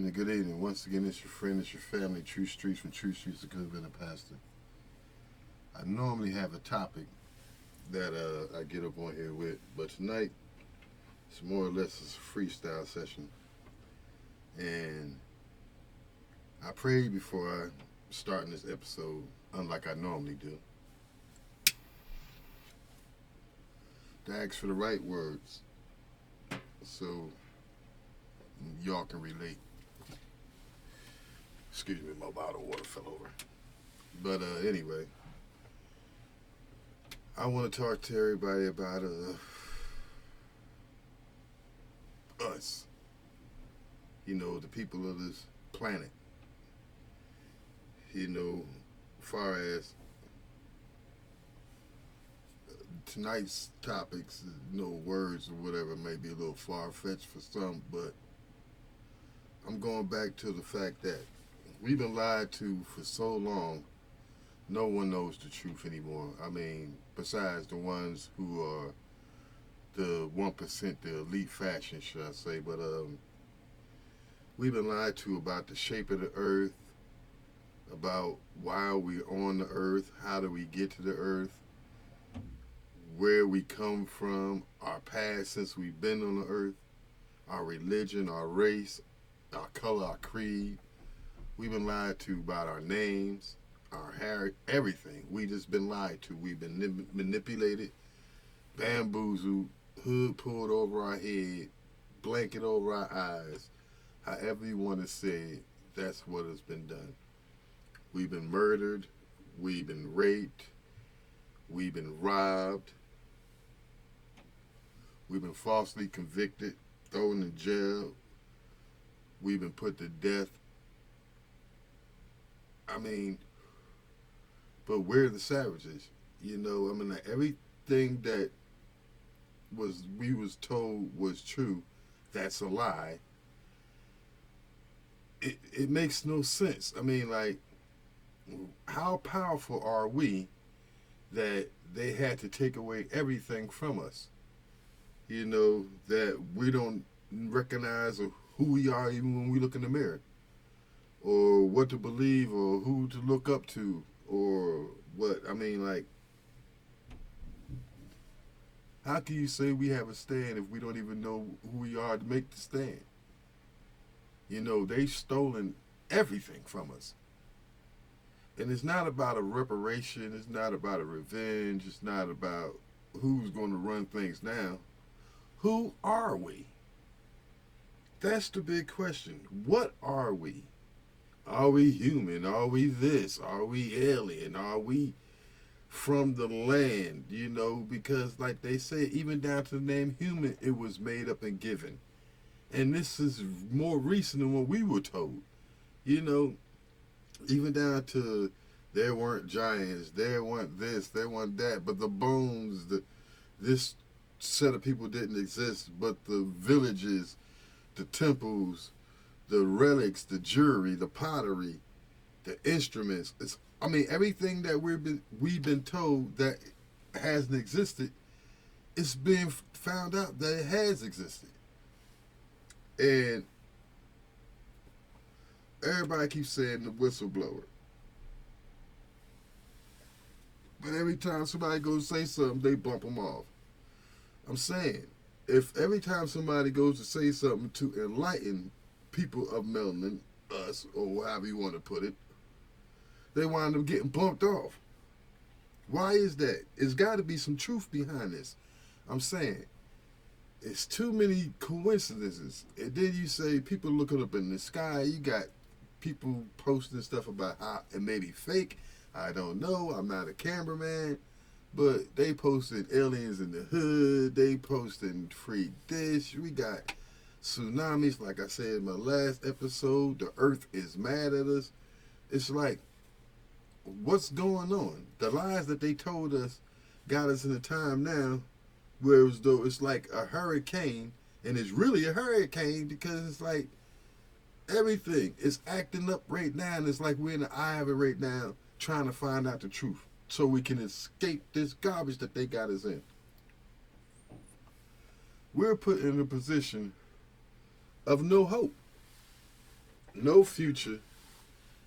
evening, good evening. Once again, it's your friend, it's your family, True Streets from True Streets of Good Been a Pastor. I normally have a topic that I get up on here with, but tonight it's more or less a freestyle session. And I prayed before I start this episode, unlike I normally do, to ask for the right words so y'all can relate. Excuse me, my bottle of water fell over. But anyway, I want to talk to everybody about us. You know, the people of this planet. You know, far as tonight's topics, words or whatever may be a little far-fetched for some, but I'm going back to the fact that we've been lied to for so long. No one knows the truth anymore. I mean, besides the ones who are the 1%, the elite faction, should I say. But we've been lied to about the shape of the earth, about why we're on the earth, how do we get to the earth, where we come from, our past since we've been on the earth, our religion, our race, our color, our creed. We've been lied to about our names, our hair, everything. We just been lied to. We've been manipulated, bamboozled, hood pulled over our head, blanket over our eyes. However you want to say it, that's what has been done. We've been murdered. We've been raped. We've been robbed. We've been falsely convicted, thrown in jail. We've been put to death. I mean, but we're the savages. Everything that we was told was true, that's a lie. It makes no sense. I mean, like, how powerful are we that they had to take away everything from us? That we don't recognize who we are even when we look in the mirror, or what to believe, or who to look up to, or what. I mean, like, how can you say we have a stand if we don't even know who we are to make the stand? They've stolen everything from us. And it's not about a reparation, it's not about a revenge, it's not about who's going to run things now. Who are we? That's the big question. What are we? Are we human? Are we this? Are we alien? Are we from the land? Because like they say, even down to the name human, it was made up and given. And this is more recent than what we were told. Even down to there weren't giants, there weren't this, there weren't that, but the bones, this set of people didn't exist, but the villages, the temples, the relics, the jewelry, the pottery, the instruments. Everything that we've been told that hasn't existed, it's being found out that it has existed. And everybody keeps saying the whistleblower. But every time somebody goes to say something, they bump them off. I'm saying, if every time somebody goes to say something to enlighten people of melanin, us, or however you want to put it, they wind up getting bumped off. Why is that? It's got to be some truth behind this. I'm saying, it's too many coincidences. And then you say people looking up in the sky. You got people posting stuff about how it may be fake. I don't know. I'm not a cameraman. But they posted aliens in the hood. They posting free dish. We got tsunamis. Like I said in my last episode, the earth is mad at us. It's like, what's going on? The lies that they told us got us in a time now where it was though it's like a hurricane, and it's really a hurricane because it's like everything is acting up right now, and it's like we're in the eye of it right now trying to find out the truth so we can escape this garbage that they got us in. We're put in a position of no hope. no future.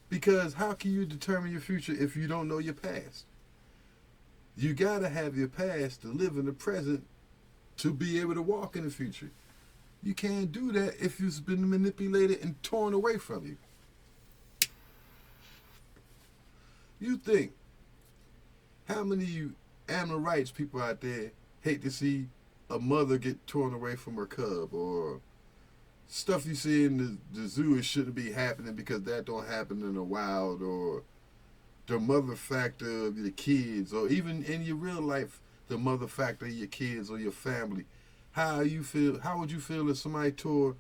Because how can you determine your future if you don't know your past? You gotta have your past to live in the present to be able to walk in the future. You can't do that if it's been manipulated and torn away from you. You think how many of you animal rights people out there hate to see a mother get torn away from her cub, or stuff you see in the zoo, it shouldn't be happening because that don't happen in the wild, or the mother factor of your kids, or even in your real life, the mother factor of your kids or your family. How you feel? How would you feel if somebody tore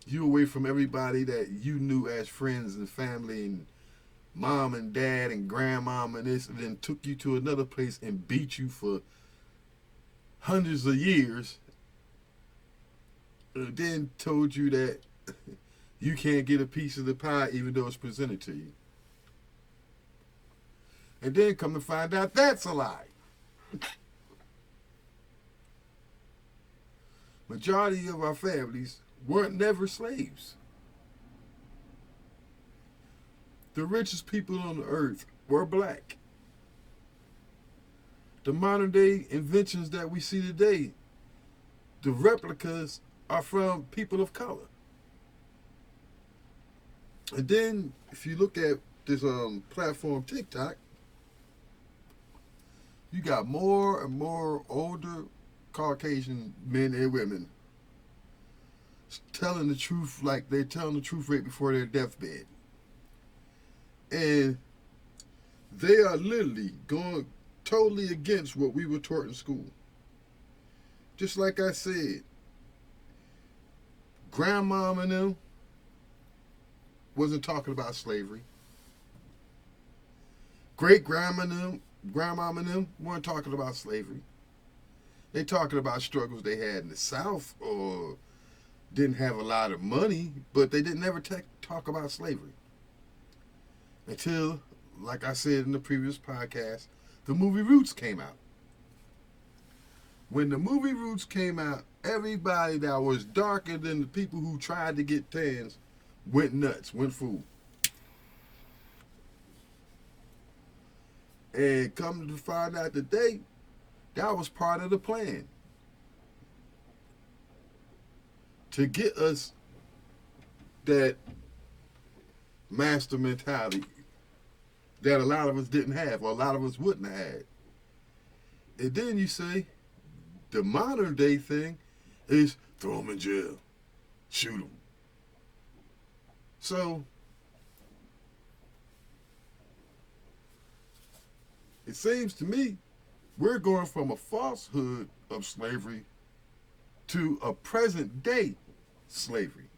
you away from everybody that you knew as friends and family and mom and dad and grandmom and this, and then took you to another place and beat you for hundreds of years, and then told you that you can't get a piece of the pie even though it's presented to you? And then come to find out that's a lie. Majority of our families weren't never slaves. The richest people on the earth were black. The modern day inventions that we see today, the replicas are from people of color. And then if you look at this platform TikTok, you got more and more older Caucasian men and women telling the truth like they're telling the truth right before their deathbed. And they are literally going totally against what we were taught in school. Just like I said, grandmom and them wasn't talking about slavery. Great grandmom and them weren't talking about slavery. They talking about struggles they had in the South, or didn't have a lot of money, but they didn't ever talk about slavery. Until, like I said in the previous podcast, the movie Roots came out. When the movie Roots came out, everybody that was darker than the people who tried to get tans went nuts, went fool. And come to find out today, that was part of the plan. To get us that master mentality that a lot of us didn't have, or a lot of us wouldn't have had. And then you say, the modern day thing is throw them in jail, shoot them. So, it seems to me we're going from a falsehood of slavery to a present day slavery,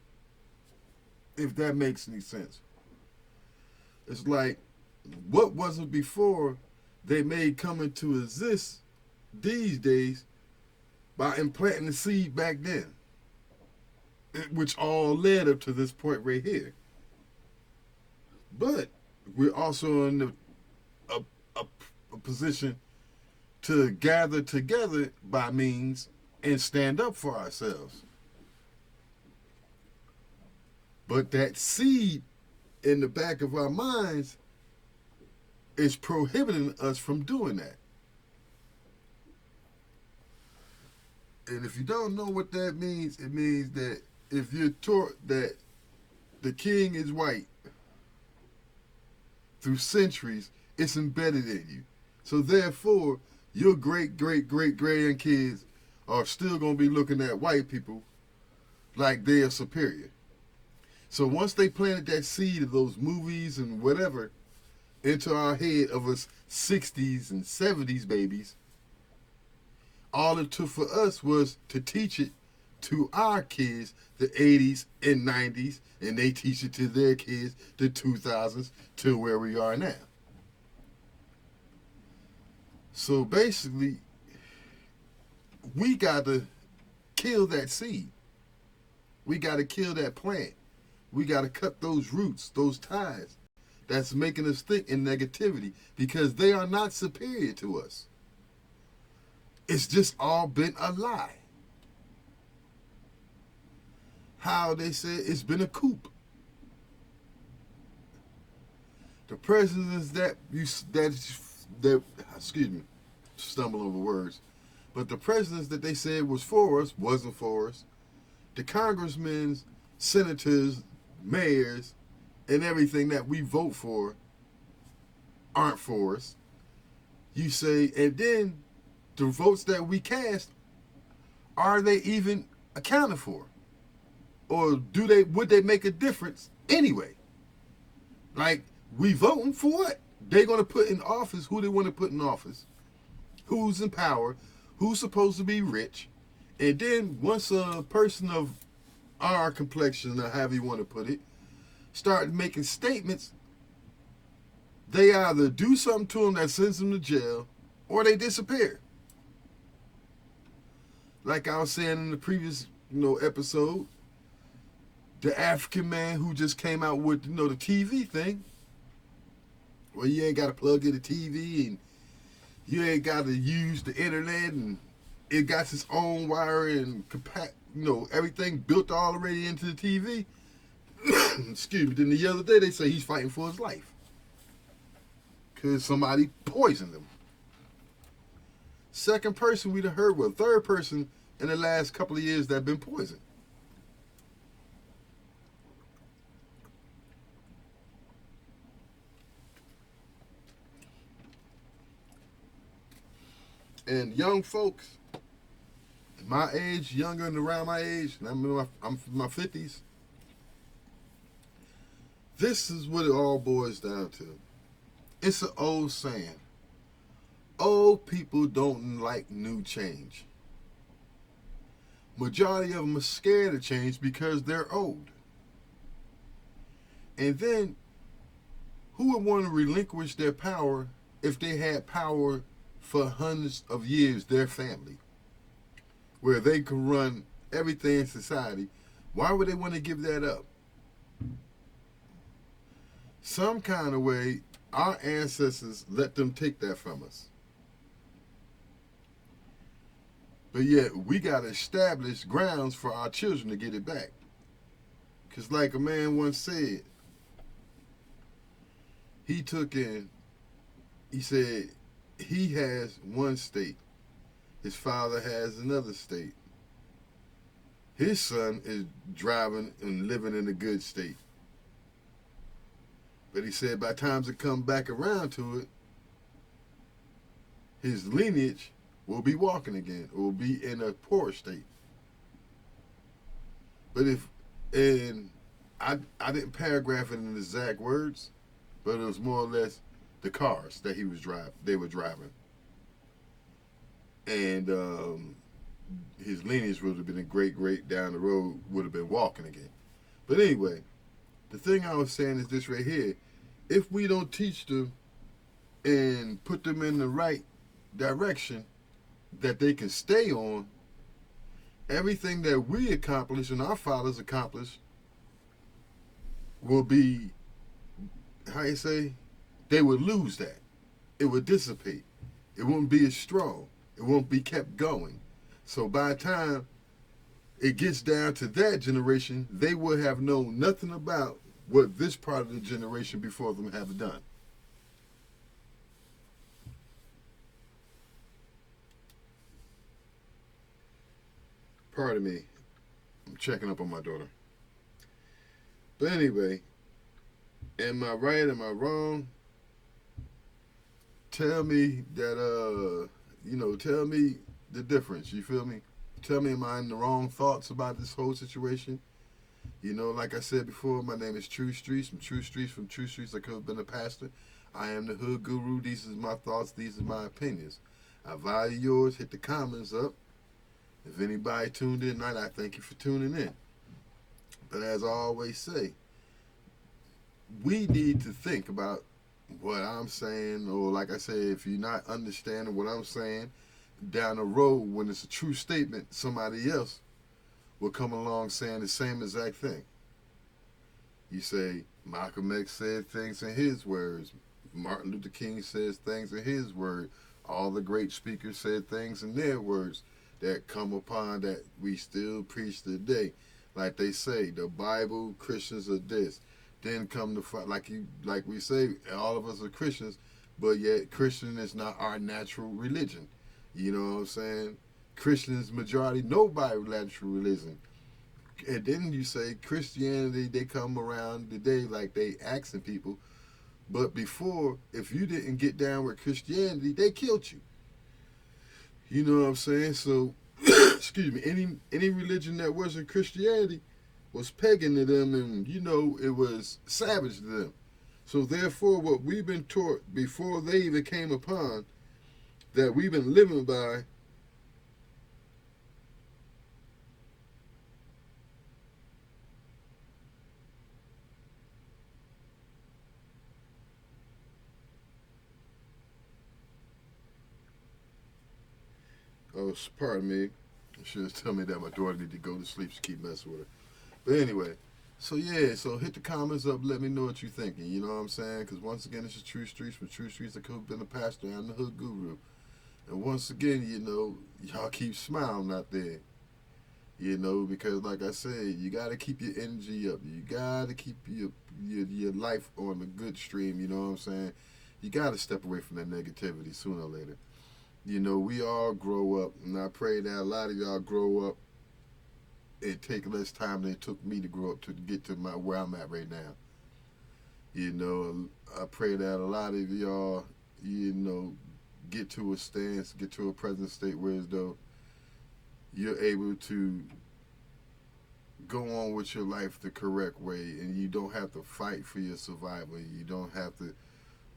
if that makes any sense. It's like what wasn't before they made come into exist these days by implanting the seed back then, which all led up to this point right here. But we're also in a position to gather together by means and stand up for ourselves. But that seed in the back of our minds is prohibiting us from doing that. And if you don't know what that means, it means that if you're taught that the king is white through centuries, it's embedded in you. So therefore, your great grandkids are still going to be looking at white people like they are superior. So once they planted that seed of those movies and whatever into our head of us 60s and 70s babies, all it took for us was to teach it to our kids, the 80s and 90s, and they teach it to their kids, the 2000s, to where we are now. So basically, we got to kill that seed. We got to kill that plant. We got to cut those roots, those ties that's making us think in negativity, because they are not superior to us. It's just all been a lie. How they say it's been a coup. The presidents that excuse me, stumble over words, but the presidents that they said was for us wasn't for us. The congressmen, senators, mayors, and everything that we vote for aren't for us. You say, and then the votes that we cast, are they even accounted for? Or would they make a difference anyway? Like, we voting for what? They're gonna put in office who they want to put in office, who's in power, who's supposed to be rich, and then once a person of our complexion, or however you want to put it, start making statements, they either do something to them that sends them to jail, or they disappear. Like I was saying in the previous, episode, the African man who just came out with, the TV thing, where you ain't got to plug in the TV and you ain't got to use the internet, and it got its own wire and everything built already into the TV. Excuse me. Then the other day they say he's fighting for his life because somebody poisoned him. Second person we'd have heard, well, third person in the last couple of years that been poisoned. And young folks, my age, younger and around my age, and I'm in my 50s, this is what it all boils down to. It's an old saying. Old people don't like new change. Majority of them are scared of change because they're old. And then, who would want to relinquish their power if they had power for hundreds of years, their family, where they could run everything in society? Why would they want to give that up? Some kind of way, our ancestors let them take that from us. But yet, we got to establish grounds for our children to get it back. Because like a man once said, he said, he has one state. His father has another state. His son is driving and living in a good state. But he said by times it come back around to it, his lineage will be walking again, or will be in a poor state. But I didn't paragraph it in exact words, but it was more or less the cars that they were driving. And his lineage would have been a great down the road, would have been walking again. But anyway, the thing I was saying is this right here. If we don't teach them and put them in the right direction that they can stay on, everything that we accomplish and our fathers accomplished will be, how you say, they would lose that. It would dissipate. It won't be as strong. It won't be kept going. So by the time it gets down to that generation, they will have known nothing about what this part of the generation before them have done. Pardon me. I'm checking up on my daughter. But anyway, am I right? Am I wrong? Tell me that, tell me the difference. You feel me? Tell me, am I in the wrong thoughts about this whole situation? Like I said before, my name is True Streets. From True Streets, I could have been a pastor. I am the Hood Guru. These are my thoughts. These are my opinions. I value yours. Hit the comments up. If anybody tuned in tonight, I thank you for tuning in. But as I always say, we need to think about what I'm saying, or like I say, if you're not understanding what I'm saying, down the road when it's a true statement, somebody else will come along saying the same exact thing. You say, Malcolm X said things in his words. Martin Luther King says things in his words. All the great speakers said things in their words that come upon that we still preach today. Like they say, the Bible, Christians are this. then come to fight like we say, all of us are Christians, but yet Christian is not our natural religion. You know what I'm saying? Christians majority nobody natural religion. And then you say Christianity, they come around today like they asking people. But before, if you didn't get down with Christianity, they killed you. You know what I'm saying? So, excuse me, any religion that wasn't Christianity was pagan to them, and it was savage to them. So therefore, what we've been taught before they even came upon, that we've been living by. Oh, pardon me. She was telling me that my daughter need to go to sleep. She keep messing with her. But anyway, so yeah, so hit the comments up. Let me know what you're thinking. You know what I'm saying? Because once again, this is True Streets from True Streets. I could have been a pastor and the hood guru. And once again, y'all keep smiling out there. Because like I said, you got to keep your energy up. You got to keep your life on the good stream. You know what I'm saying? You got to step away from that negativity sooner or later. We all grow up, and I pray that a lot of y'all grow up and take less time than it took me to grow up to get to where I'm at right now. I pray that a lot of y'all, get to a stance, get to a present state where as though you're able to go on with your life the correct way, and you don't have to fight for your survival. You don't have to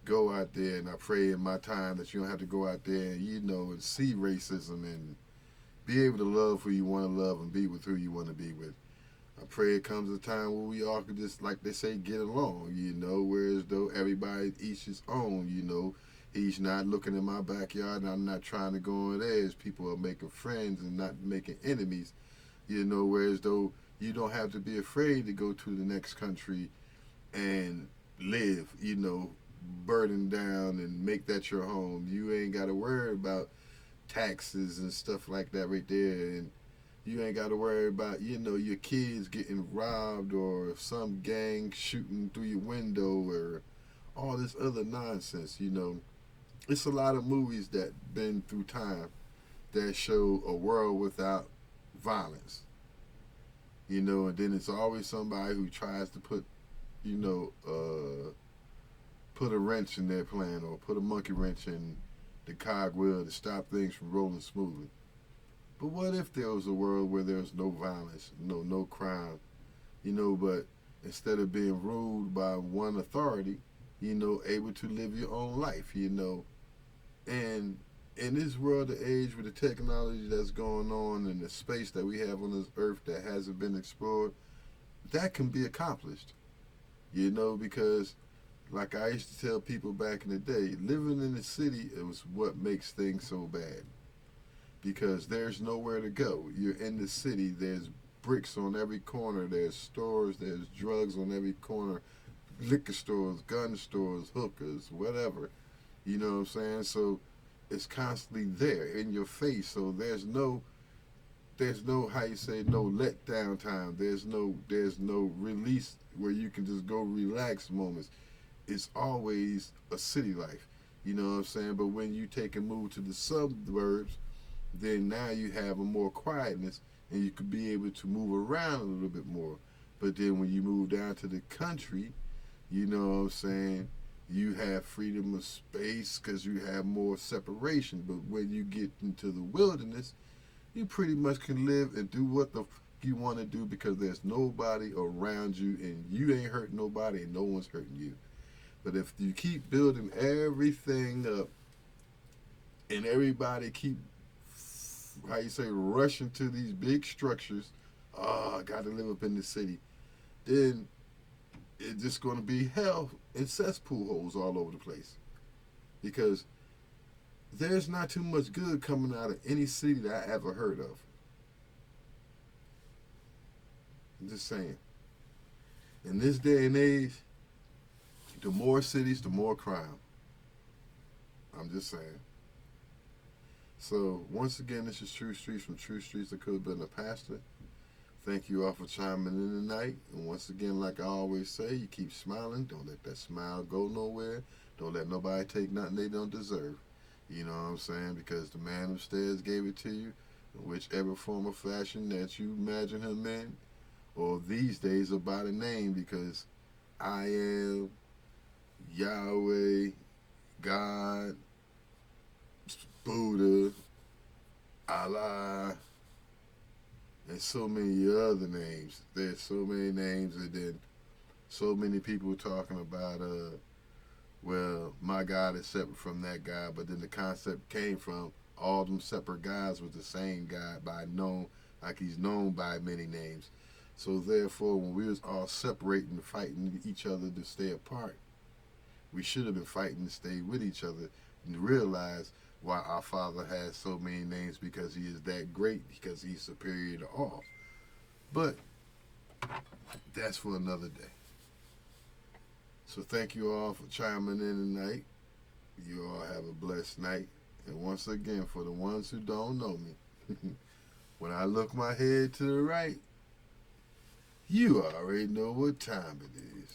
go out there, and I pray in my time that you don't have to go out there and see racism and be able to love who you want to love and be with who you want to be with. I pray it comes a time where we all can just, like they say, get along, whereas though everybody each his own, he's not looking in my backyard and I'm not trying to go in theirs. People are making friends and not making enemies, whereas though you don't have to be afraid to go to the next country and live, burden down and make that your home. You ain't got to worry about taxes and stuff like that right there, and you ain't got to worry about your kids getting robbed or some gang shooting through your window or all this other nonsense. It's a lot of movies that been through time that show a world without violence, and then it's always somebody who tries to put put a wrench in their plan or put a monkey wrench in the cogwheel to stop things from rolling smoothly. But what if there was a world where there's no violence, no crime, but instead of being ruled by one authority, able to live your own life, and in this world of age with the technology that's going on and the space that we have on this earth that hasn't been explored, that can be accomplished, because like I used to tell people back in the day, living in the city is what makes things so bad. Because there's nowhere to go. You're in the city, there's bricks on every corner, there's stores, there's drugs on every corner, liquor stores, gun stores, hookers, whatever. You know what I'm saying? So it's constantly there in your face. So there's no how you say, no letdown time. There's no release where you can just go relax moments. It's always a city life. You know what I'm saying? But when you take and move to the suburbs, then now you have a more quietness and you could be able to move around a little bit more. But then when you move down to the country, you know what I'm saying, you have freedom of space because you have more separation. But when you get into the wilderness, you pretty much can live and do what the you want to do because there's nobody around you and you ain't hurting nobody and no one's hurting you. But if you keep building everything up and everybody keep, how you say, rushing to these big structures, I got to live up in the city, then it's just going to be hell and cesspool holes all over the place. Because there's not too much good coming out of any city that I ever heard of. I'm just saying. In this day and age, the more cities, the more crime. I'm just saying. So, once again, this is True Streets from True Streets. I could have been a pastor. Thank you all for chiming in tonight. And once again, like I always say, you keep smiling. Don't let that smile go nowhere. Don't let nobody take nothing they don't deserve. You know what I'm saying? Because the man upstairs gave it to you, in whichever form or fashion that you imagine him in, or these days by the name, because I am Yahweh, God, Buddha, Allah, and so many other names. There's so many names, and then so many people talking about, well, my God is separate from that God, but then the concept came from all them separate gods was the same God by known, like he's known by many names. So therefore, when we was all separating, fighting each other to stay apart, we should have been fighting to stay with each other and realize why our Father has so many names, because he is that great, because he's superior to all. But that's for another day. So thank you all for chiming in tonight. You all have a blessed night. And once again, for the ones who don't know me, when I look my head to the right, you already know what time it is.